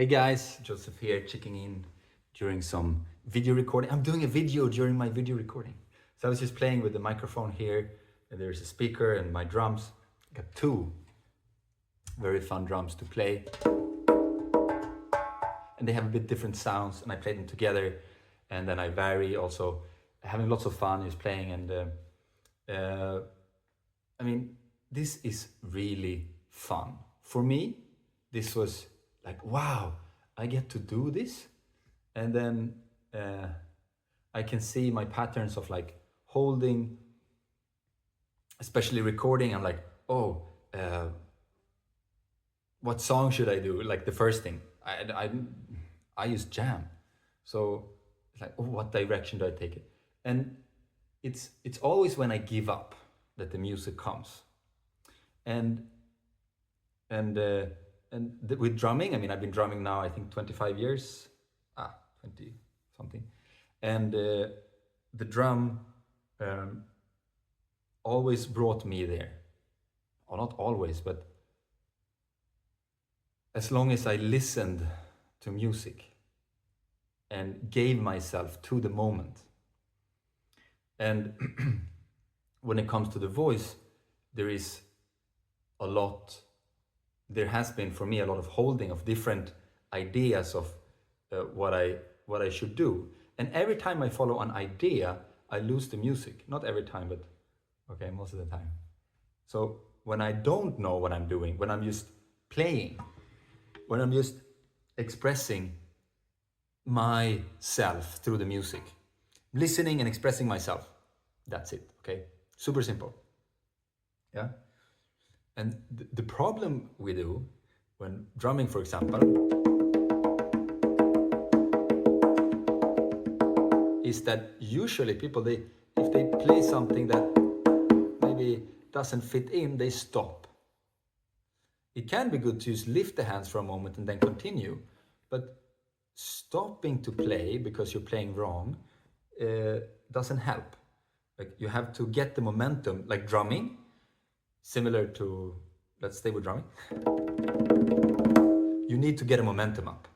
Hey guys, Joseph here, checking in during some video recording. I'm doing a video during my video recording. So I was just playing with the microphone here, and there's a speaker and my drums. I got two very fun drums to play. And they have a bit different sounds, and I play them together. And then I vary also, having lots of fun just playing. And I mean, this is really fun. For me, this was like, wow, I get to do this. And then I can see my patterns of like holding, especially recording. I'm like, oh, what song should I do? Like the first thing, I use jam. So it's like, oh, what direction do I take it? And it's always when I give up that the music comes. And with drumming, I mean, I've been drumming now, I think 25 years, 20 something. And the drum always brought me there. Or not always, but as long as I listened to music and gave myself to the moment. And when it comes to the voice, there has been for me a lot of holding of different ideas of what I should do. And every time I follow an idea, I lose the music. Not every time, but okay, most of the time. So when I don't know what I'm doing, when I'm just playing, when I'm just expressing myself through the music, listening and expressing myself, that's it, okay? Super simple, yeah? And the problem we do when drumming, for example, is that usually people, if they play something that maybe doesn't fit in, they stop. It can be good to just lift the hands for a moment and then continue, but stopping to play because you're playing wrong doesn't help. Like you have to get the momentum, like drumming, similar to, let's stay with drumming. You need to get a momentum up.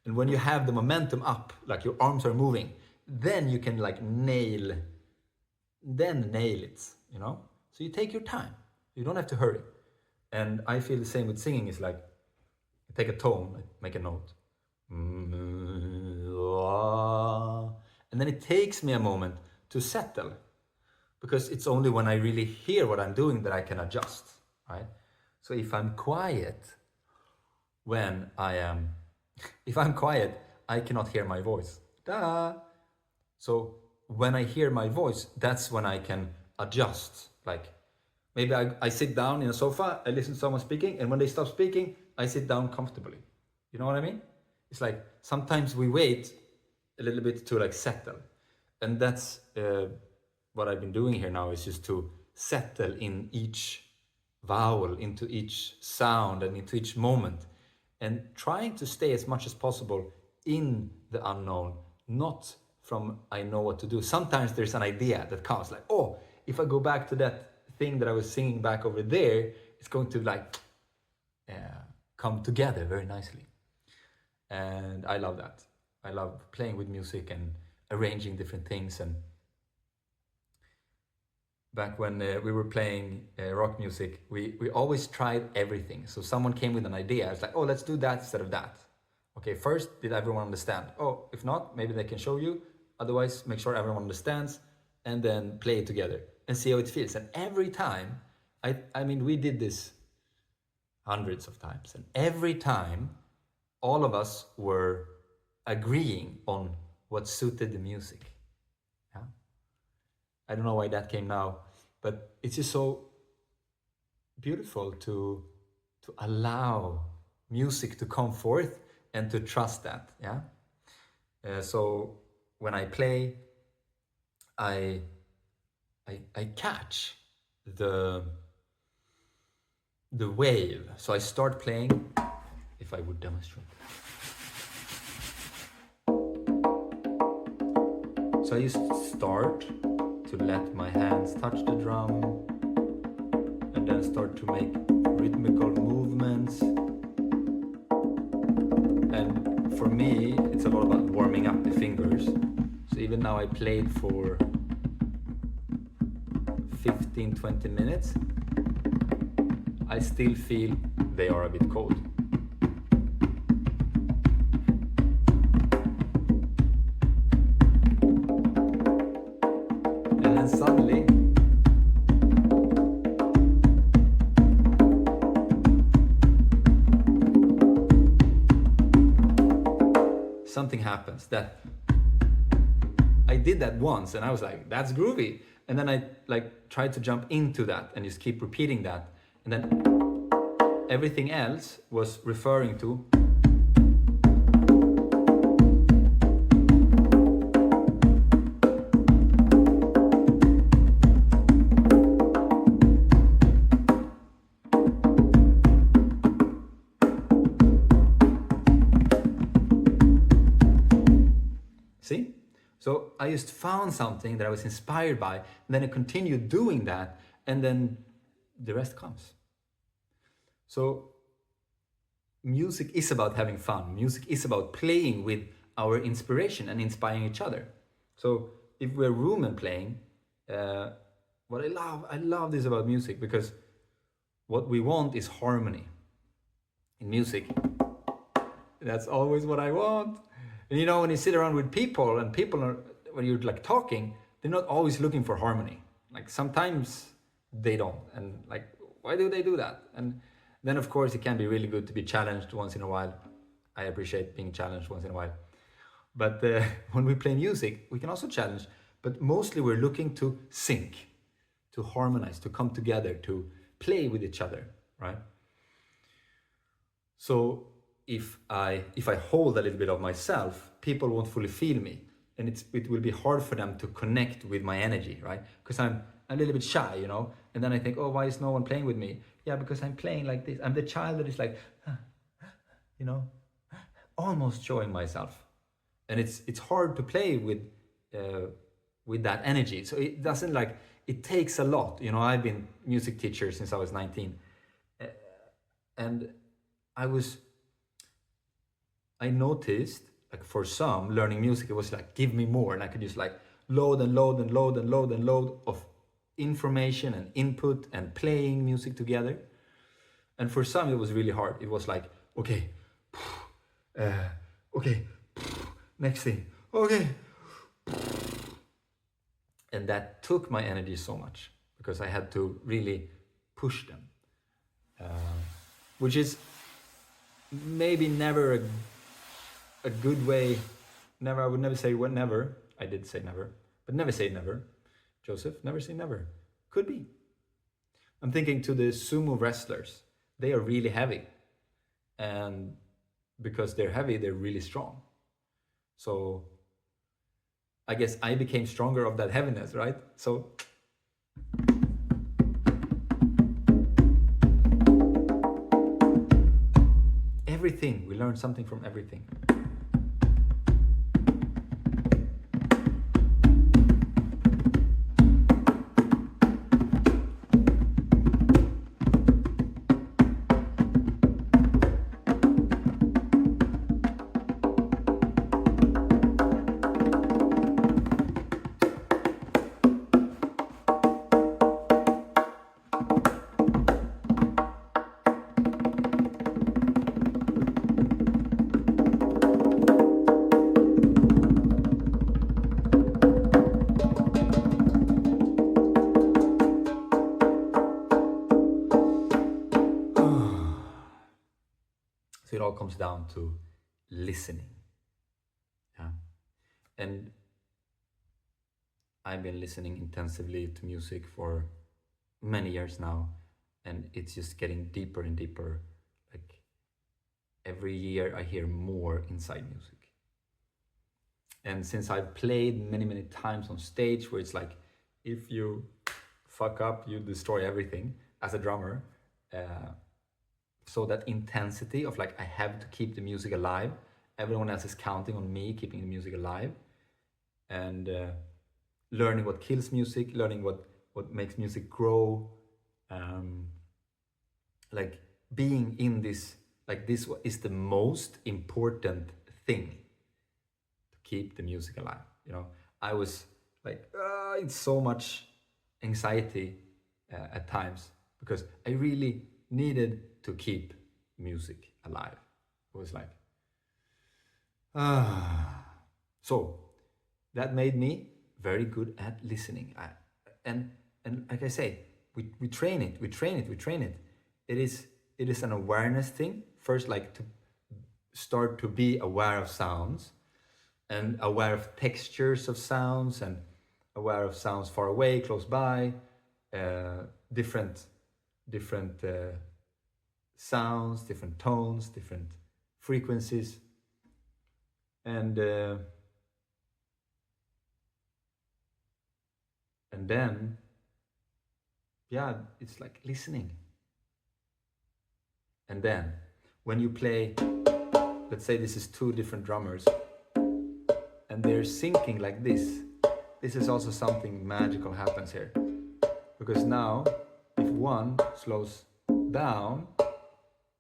And when you have the momentum up, like your arms are moving, then you can like nail it, you know? So you take your time. You don't have to hurry. And I feel the same with singing. It's like, you take a tone, like make a note. And then it takes me a moment to settle, because it's only when I really hear what I'm doing that I can adjust, right? So if I'm quiet, I cannot hear my voice. So when I hear my voice, that's when I can adjust. Like maybe I sit down in a sofa, I listen to someone speaking, and when they stop speaking, I sit down comfortably. You know what I mean? It's like sometimes we wait a little bit to like settle. And that's what I've been doing here now, is just to settle in each vowel, into each sound and into each moment, and trying to stay as much as possible in the unknown, not from I know what to do. Sometimes there's an idea that comes like, oh, if I go back to that thing that I was singing back over there, it's going to like come together very nicely. And I love that. I love playing with music and arranging different things. And back when we were playing rock music, we always tried everything. So someone came with an idea. It's like, oh, let's do that instead of that. Okay, first, did everyone understand? Oh, if not, maybe they can show you. Otherwise, make sure everyone understands, and then play it together and see how it feels. And every time, I mean, we did this hundreds of times. And every time, all of us were agreeing on what suited the music. Yeah? I don't know why that came now, but it's just so beautiful to allow music to come forth and to trust that. Yeah. So when I play, I catch the wave. So I start playing. If I would demonstrate. So I just start to let my hands touch the drum, and then start to make rhythmical movements, and for me, it's a lot about warming up the fingers. So even now I played for 15-20 minutes, I still feel they are a bit cold. And then suddenly something happens that I did that once and I was like, that's groovy. And then I like tried to jump into that and just keep repeating that. And then everything else was referring to see? So I just found something that I was inspired by, and then I continued doing that, and then the rest comes. So music is about having fun. Music is about playing with our inspiration and inspiring each other. So if we're room and playing, what I love this about music, because what we want is harmony. In music, that's always what I want. And you know, when you sit around with people and people are, when you're like talking, they're not always looking for harmony. Like sometimes they don't. And like, why do they do that? And then of course it can be really good to be challenged once in a while. I appreciate being challenged once in a while. But when we play music, we can also challenge, but mostly we're looking to sync, to harmonize, to come together, to play with each other, right? So if I hold a little bit of myself, people won't fully feel me, and it will be hard for them to connect with my energy, right? Because I'm a little bit shy, you know. And then I think, oh, why is no one playing with me? Yeah, because I'm playing like this. I'm the child that is like, you know, almost showing myself, and it's hard to play with that energy. So it doesn't like it takes a lot, you know. I've been music teacher since I was 19, and I noticed, like for some, learning music, it was like, give me more. And I could just like load and load and load and load and load of information and input and playing music together. And for some, it was really hard. It was like, okay, okay, next thing, okay. And that took my energy so much because I had to really push them, which is maybe never a good way. Never, I would never say what never. I did say never, but never say never. Joseph, never say never. Could be. I'm thinking to the sumo wrestlers. They are really heavy. And because they're heavy, they're really strong. So I guess I became stronger of that heaviness, right? So everything, we learn something from everything. So it all comes down to listening. Yeah. And I've been listening intensively to music for many years now, and it's just getting deeper and deeper. Like every year I hear more inside music. And since I've played many, many times on stage where it's like, if you fuck up, you destroy everything as a drummer. So that intensity of like, I have to keep the music alive. Everyone else is counting on me keeping the music alive. And learning what kills music, learning what makes music grow. Like being in this, like this is the most important thing to keep the music alive. You know, I was like in so much anxiety at times because I really needed to keep music alive. It was like, so that made me very good at listening. And like I say, we train it, we train it, we train it. It is an awareness thing. First, like to start to be aware of sounds and aware of textures of sounds and aware of sounds far away, close by, different sounds, different tones, different frequencies, and then yeah, it's like listening. And then when you play, let's say this is two different drummers and they're syncing like this is also something magical happens here. Because now, if one slows down,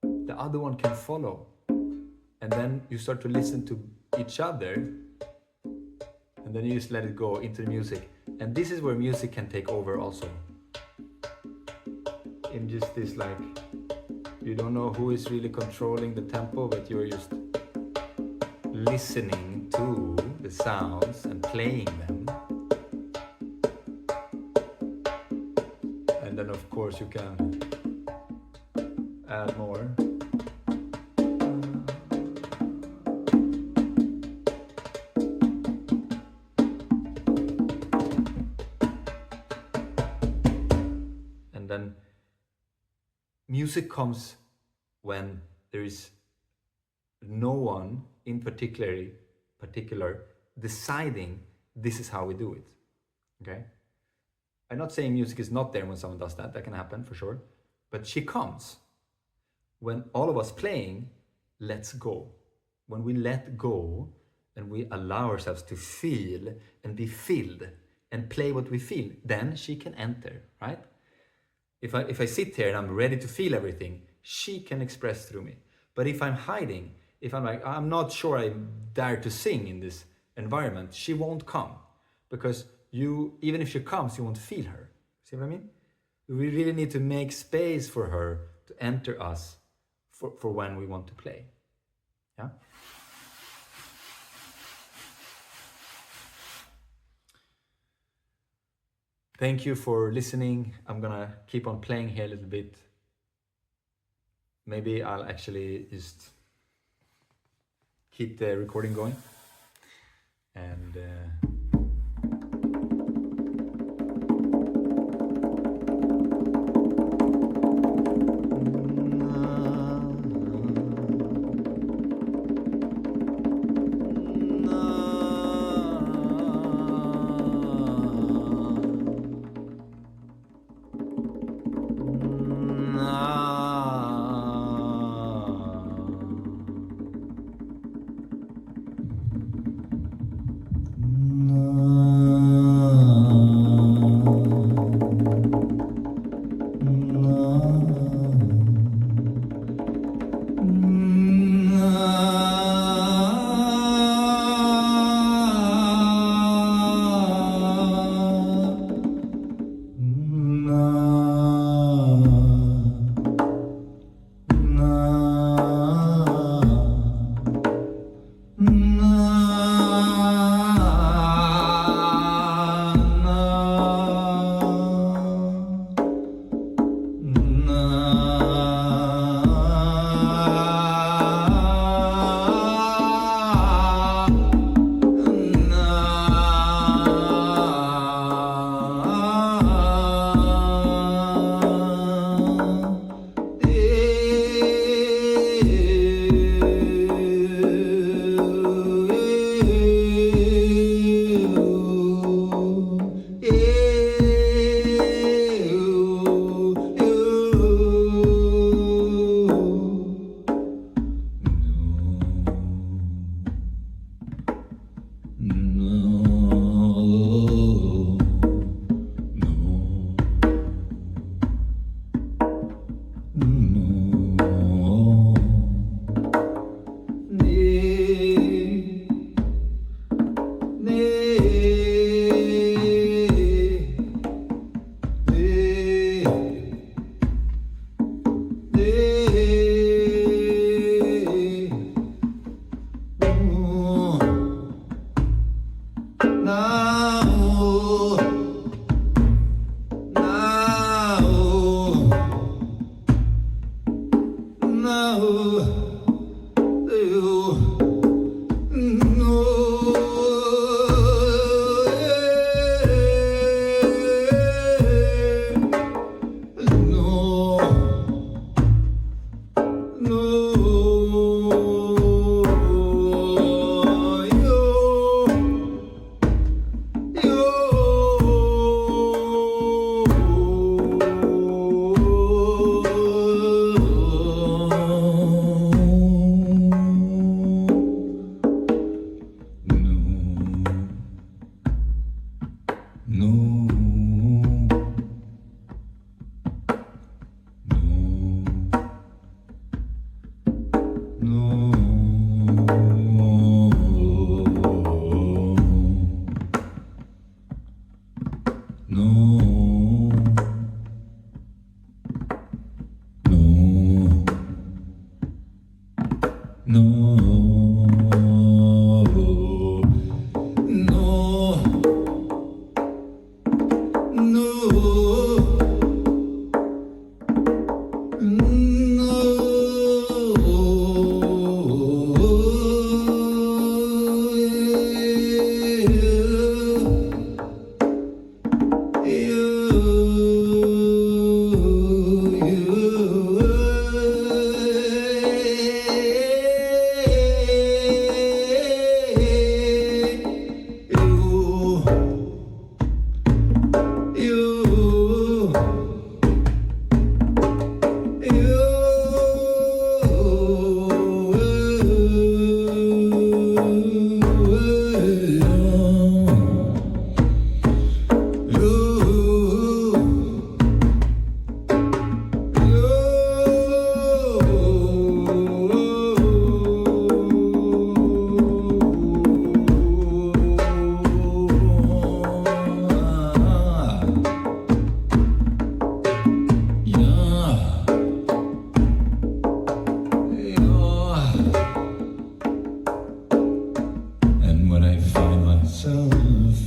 the other one can follow. And then you start to listen to each other, and then you just let it go into the music. And this is where music can take over also. In just this, like, you don't know who is really controlling the tempo, but you're just listening to the sounds and playing them. And then of course you can add more. And then music comes when there is no one in particular deciding this is how we do it. Okay? I'm not saying music is not there when someone does that. That can happen for sure. But she comes when all of us playing lets go. When we let go and we allow ourselves to feel and be filled and play what we feel, then she can enter, right? If I sit here and I'm ready to feel everything, she can express through me. But if I'm hiding, if I'm like, I'm not sure I dare to sing in this environment, she won't come. Because even if she comes, you won't feel her. See what I mean? We really need to make space for her to enter us for when we want to play. Yeah? Thank you for listening. I'm gonna keep on playing here a little bit. Maybe I'll actually just keep the recording going. And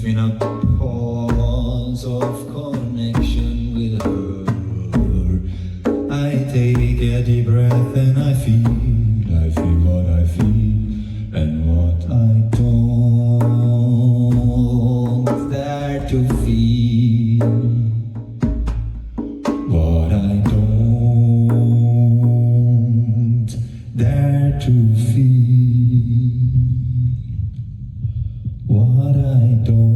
in a pause of connection with her. I take a deep breath and I feel what I feel and what I don't dare to feel. What I don't dare to feel. What I don't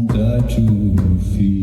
dare to feel.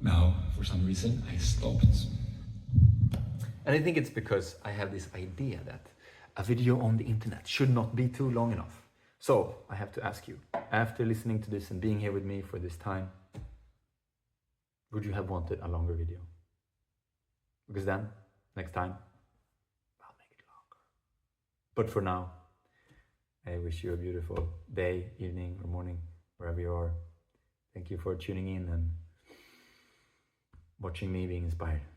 Now, for some reason, I stopped. And I think it's because I have this idea that a video on the internet should not be too long enough. So I have to ask you, after listening to this and being here with me for this time, would you have wanted a longer video? Because then, next time, I'll make it longer. But for now, I wish you a beautiful day, evening, or morning, wherever you are. Thank you for tuning in and watching me being inspired.